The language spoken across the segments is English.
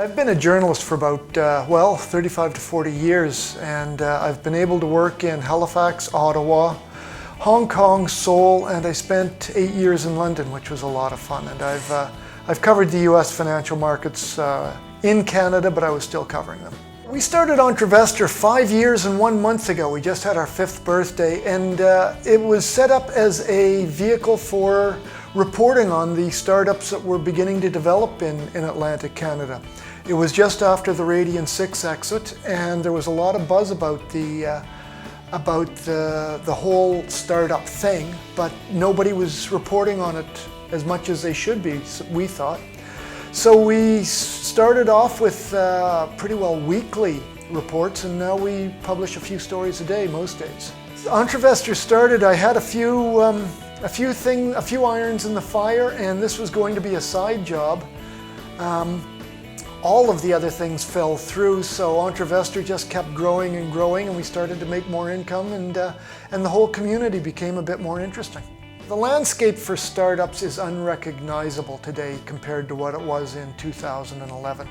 I've been a journalist for about, 35 to 40 years, and I've been able to work in Halifax, Ottawa, Hong Kong, Seoul, and I spent 8 years in London, which was a lot of fun. And I've covered the US financial markets in Canada, but I was still covering them. We started Entrevestor 5 years and 1 month ago. We just had our 5th birthday, and it was set up as a vehicle for reporting on the startups that were beginning to develop in Atlantic Canada. It was just after the Radian 6 exit, and there was a lot of buzz about the whole startup thing, but nobody was reporting on it as much as they should be, we thought. So we started off with pretty well weekly reports, and now we publish a few stories a day most days. Entrevestor started, I had a few irons in the fire, and this was going to be a side job. All of the other things fell through, so Entrevestor just kept growing and growing, and we started to make more income, and the whole community became a bit more interesting. The landscape for startups is unrecognizable today compared to what it was in 2011.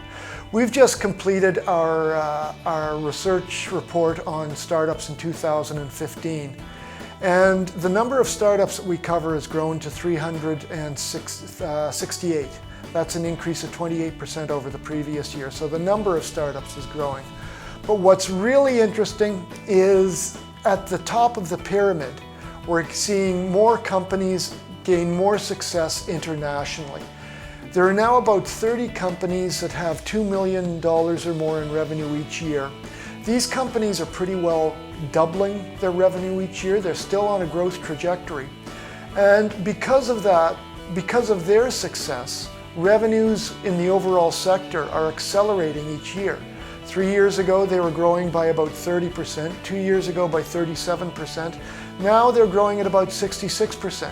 We've just completed our research report on startups in 2015. And the number of startups that we cover has grown to 368. That's an increase of 28% over the previous year. So the number of startups is growing. But what's really interesting is at the top of the pyramid, we're seeing more companies gain more success internationally. There are now about 30 companies that have $2 million or more in revenue each year. These companies are pretty well doubling their revenue each year. They're still on a growth trajectory. And because of that, because of their success, revenues in the overall sector are accelerating each year. 3 years ago, they were growing by about 30%, 2 years ago by 37%. Now they're growing at about 66%.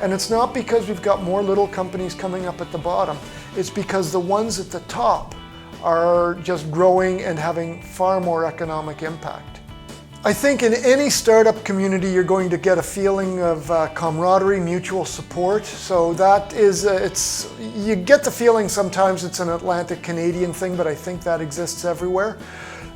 And it's not because we've got more little companies coming up at the bottom. It's because the ones at the top are just growing and having far more economic impact. I think in any startup community you're going to get a feeling of camaraderie, mutual support. So that is, you get the feeling sometimes it's an Atlantic Canadian thing, but I think that exists everywhere.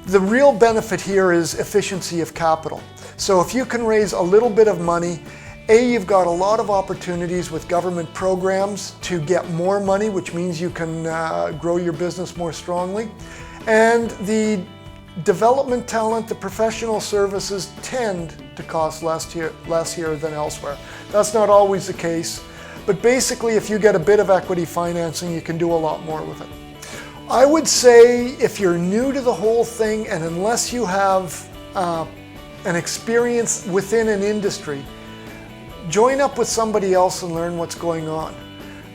The real benefit here is efficiency of capital. So if you can raise a little bit of money, you've got a lot of opportunities with government programs to get more money, which means you can grow your business more strongly. And the development talent, the professional services tend to cost less here than elsewhere. That's not always the case, but basically if you get a bit of equity financing, you can do a lot more with it. I would say if you're new to the whole thing, and unless you have an experience within an industry, join up with somebody else and learn what's going on.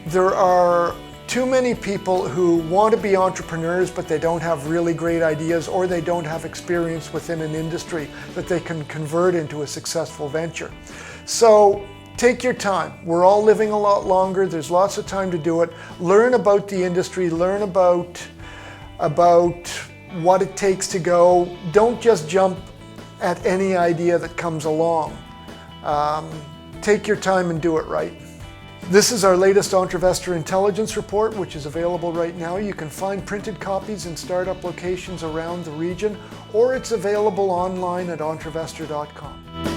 There are too many people who want to be entrepreneurs, but they don't have really great ideas, or they don't have experience within an industry that they can convert into a successful venture. So take your time. We're all living a lot longer. There's lots of time to do it. Learn about the industry, learn about what it takes to go. Don't just jump at any idea that comes along. Take your time and do it right. This is our latest Entrevestor Intelligence Report, which is available right now. You can find printed copies in startup locations around the region, or it's available online at entrevestor.com.